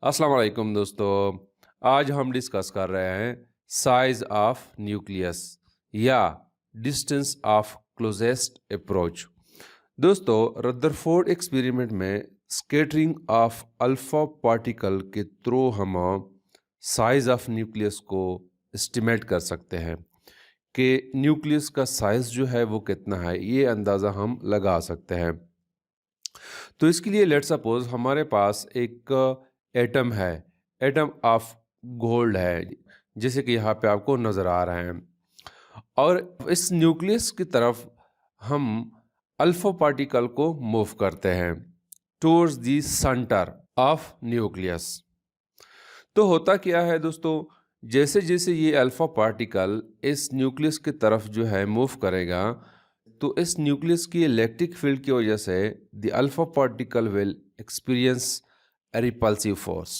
अस्सलाम वालेकुम दोस्तों। आज हम डिस्कस कर रहे हैं साइज ऑफ न्यूक्लियस या डिस्टेंस ऑफ क्लोजेस्ट अप्रोच। दोस्तों, रदरफोर्ड एक्सपेरिमेंट में स्कैटरिंग ऑफ अल्फा पार्टिकल के थ्रू हम साइज ऑफ न्यूक्लियस को एस्टिमेट कर सकते हैं कि न्यूक्लियस का साइज जो है वो कितना है, ये अंदाज़ा हम लगा सकते हैं। तो इसके लिए लेट्स सपोज हमारे पास एक एटम है, एटम ऑफ गोल्ड है, जैसे कि यहाँ पे आपको नज़र आ रहे हैं। और इस न्यूक्लियस की तरफ हम अल्फा पार्टिकल को मूव करते हैं towards the centre of nucleus. तो होता क्या है दोस्तों, जैसे जैसे ये अल्फा पार्टिकल इस न्यूक्लियस की तरफ जो है मूव करेगा, तो इस न्यूक्लियस की इलेक्ट्रिक फील्ड की वजह से the alpha particle will experience A repulsive force.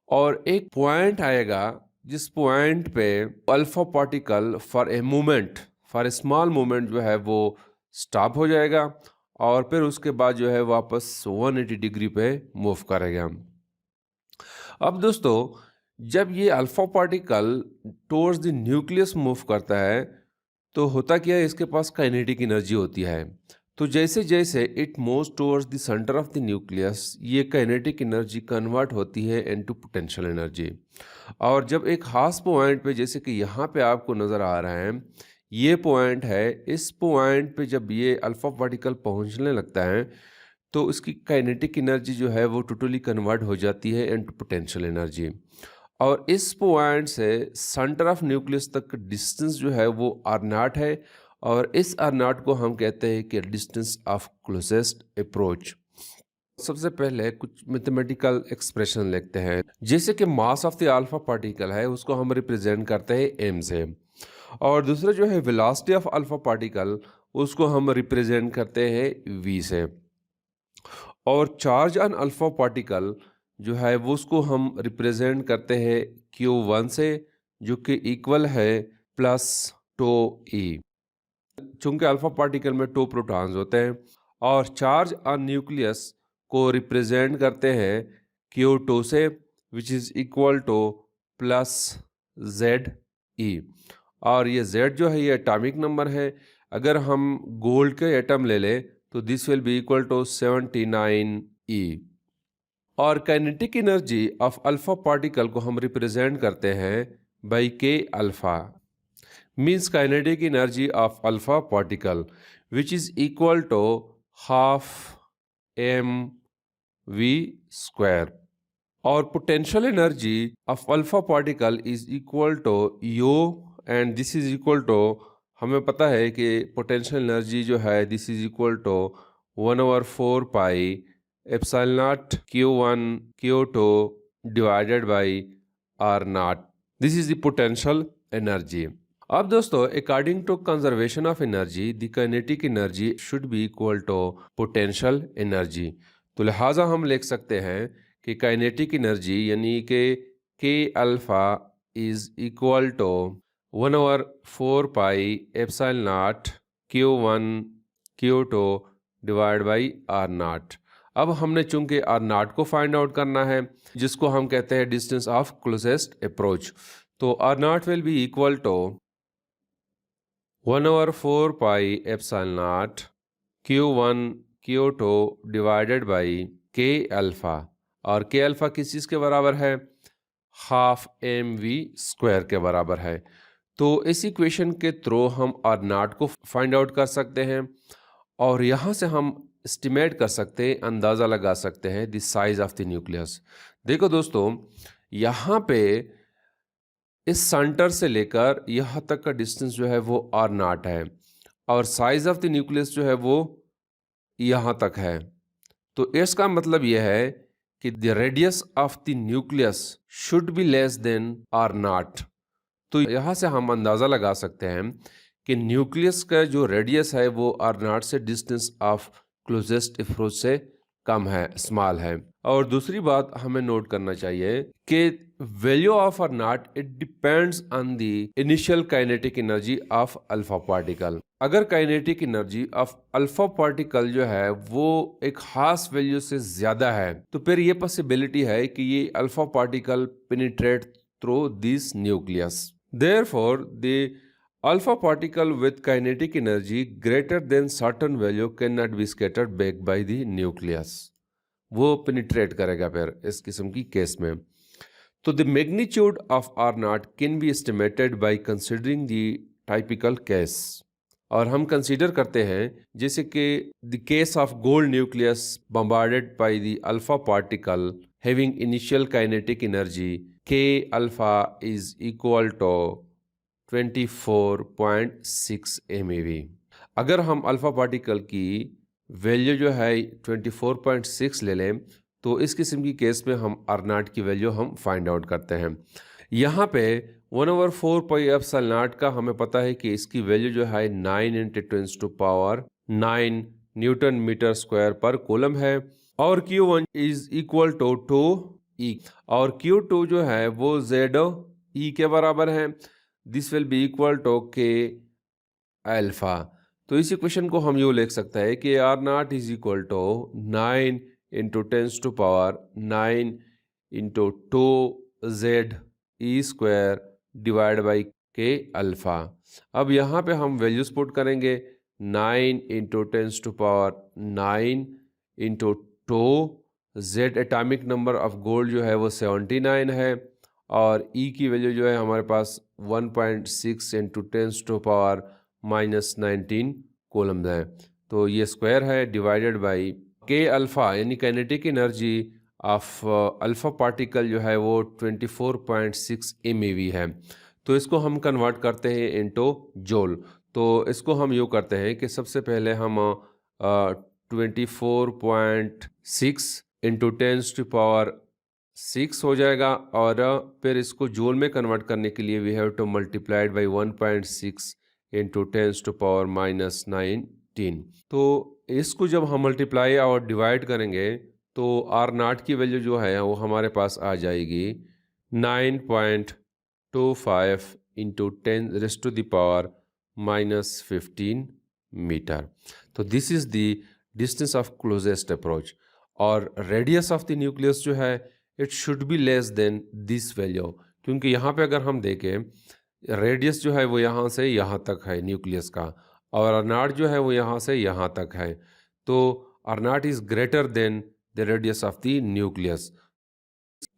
और एक पॉइंट आएगा जिस पॉइंट पे alpha particle for a small moment जो है वो स्टॉप हो जाएगा और फिर उसके बाद जो है वापस 180 डिग्री पे मूव करेगा। अब दोस्तों, जब ये alpha particle towards the nucleus move करता है, तो होता क्या है, इसके पास काइनेटिक एनर्जी होती है। तो जैसे जैसे it moves towards the centre of the nucleus, ये काइनेटिक एनर्जी कन्वर्ट होती है इनटू पोटेंशियल एनर्जी। और जब एक खास पॉइंट पे, जैसे कि यहाँ पे आपको नज़र आ रहा है, ये पॉइंट है, इस पॉइंट पे जब ये अल्फा पार्टिकल पहुँचने लगता है, तो इसकी काइनेटिक एनर्जी जो है वो टोटली कन्वर्ट हो जाती है इनटू पोटेंशियल एनर्जी। और इस पॉइंट से सेंटर ऑफ न्यूक्लियस तक डिस्टेंस जो है वो आर नॉट है, और इस आर नॉट को हम कहते हैं कि डिस्टेंस ऑफ क्लोजेस्ट अप्रोच। सबसे पहले कुछ मैथमेटिकल एक्सप्रेशन लिखते हैं। जैसे कि mass of the alpha particle है, उसको हम रिप्रेजेंट करते हैं एम से, और दूसरा जो है वेलोसिटी ऑफ अल्फा पार्टिकल, उसको हम रिप्रेजेंट करते हैं वी से। और चार्ज ऑन अल्फा पार्टिकल जो है वो उसको हम रिप्रेजेंट करते हैं Q1 से, जो कि इक्वल है प्लस टो ई। चूंकि अल्फा पार्टिकल में 2 प्रोटॉन्स होते हैं, और चार्ज ऑन न्यूक्लियस को रिप्रेजेंट करते हैं Q2 से, which is equal to plus Z e. और ये जेड जो है ये एटॉमिक नंबर है। अगर हम गोल्ड के एटम ले लें तो this will be equal to 79 e. और kinetic energy of alpha particle को हम रिप्रेजेंट करते हैं by K alpha, means kinetic energy of alpha particle which is equal to half M V square. और potential energy of alpha particle is equal to U, and this is equal to, हमें पता है कि potential energy जो है this is equal to 1/4 pi epsilon naught Q1 Q2 divided by r naught. This is the potential energy. अब दोस्तों, according to conservation of energy, the kinetic energy should be equal to potential energy. तो लिहाजा हम लिख सकते हैं कि kinetic energy यानी कि K alpha is equal to 1/4 pi epsilon naught Q1 Q2 divide by r naught. अब हमने चूंकि आर नॉट को फाइंड आउट करना है, जिसको हम कहते हैं डिस्टेंस ऑफ क्लोजेस्ट अप्रोच, तो are naught will be equal to 1/4 pi epsilon naught Q1 Q2 divided by K alpha. और के अल्फा किस चीज़ के बराबर है? हाफ एम वी स्क्वायर के बराबर है। तो इस इक्वेशन के थ्रू हम आर नॉट को फाइंड आउट कर सकते हैं, और यहाँ से हम एस्टिमेट कर सकते हैं, अंदाज़ा लगा सकते हैं the size of the nucleus. देखो दोस्तों, यहाँ पे इस सेंटर से लेकर यहाँ तक का डिस्टेंस जो है वो आर नॉट है, और साइज ऑफ द न्यूक्लियस जो है वो यहाँ तक है। तो इसका मतलब यह है कि the radius of the nucleus should be less than r naught. तो यहाँ से हम अंदाज़ा लगा सकते हैं कि न्यूक्लियस का जो रेडियस है वो आर नॉट से डिस्टेंस ऑफ क्लोजेस्ट अप्रोच से कम है, स्मॉल है। और दूसरी बात हमें नोट करना चाहिए कि value of or not, it depends on the initial kinetic energy of alpha particle. अगर kinetic energy of alpha particle जो है वो एक खास वैल्यू से ज्यादा है तो फिर ये पॉसिबिलिटी है कि ये alpha particle penetrate through this nucleus. Therefore, the alpha particle with kinetic energy greater than certain value cannot be scattered back by the nucleus. वो पेनिट्रेट करेगा फिर इस किस्म की केस में. तो the magnitude of r naught can be estimated by considering the typical case. और हम कंसीडर करते हैं जैसे कि the case of gold nucleus bombarded by the alpha particle having initial kinetic energy K alpha is equal to 24.6 MeV. अगर हम alpha particle की value जो है 24.6 ले लें तो इस किस्म की केस में हम आर नॉट की वैल्यू हम फाइंड आउट करते हैं. यहाँ पे 1/4 पाई एप्सिलॉन नॉट का हमें पता है कि इसकी वैल्यू जो है 9 × 10⁹ न्यूटन मीटर स्क्वायर पर कूलम है और Q1 is equal to 2E और Q2 जो है वो ZE के बराबर है. This will be equal to K alpha. तो इस इक्वेशन को हम यूँ लिख सकते हैं कि r naught is equal to 9 × 10⁹ 9 × 2ZE square divide by K alpha. अब यहाँ पे हम वैल्यूज पुट करेंगे. 9 × 10⁹ 9 × 2 Z atomic number of gold जो है वो 79 है और E की वैल्यू जो है हमारे पास 1.6 × 10⁻⁻19 कूलम है. तो ये स्क्वायर है डिवाइडेड बाई K अल्फ़ा यानी kinetic energy of alpha particle जो है वो 24.6 MeV है. तो इसको हम कन्वर्ट करते हैं इनटू जूल. तो इसको हम यूँ करते हैं कि सबसे पहले हम 24.6 इंटू 10⁻6 हो जाएगा और फिर इसको जूल में कन्वर्ट करने के लिए we have to multiplied by 1.6 into 10⁻⁻19. तो इसको जब हम मल्टीप्लाई और डिवाइड करेंगे तो आर नॉट की वैल्यू जो है वो हमारे पास आ जाएगी 9.25 इंटू 10⁻⁻15 मीटर. तो this is the distance of closest approach. और रेडियस ऑफ द न्यूक्लियस जो है it should be less than this value, क्योंकि यहाँ पे अगर हम देखें रेडियस जो है वो यहाँ से यहाँ तक है न्यूक्लियस का और आर नॉट जो है वो यहाँ से यहाँ तक है. तो are naught is greater than the radius of the nucleus.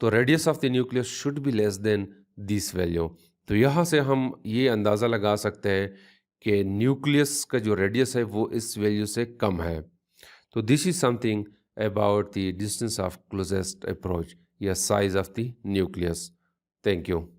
तो radius of the nucleus should be less than this value. तो यहाँ से हम ये अंदाज़ा लगा सकते हैं कि न्यूक्लियस का जो रेडियस है वो इस वैल्यू से कम है. तो this is something about the distance of closest approach, size of the nucleus. Thank you.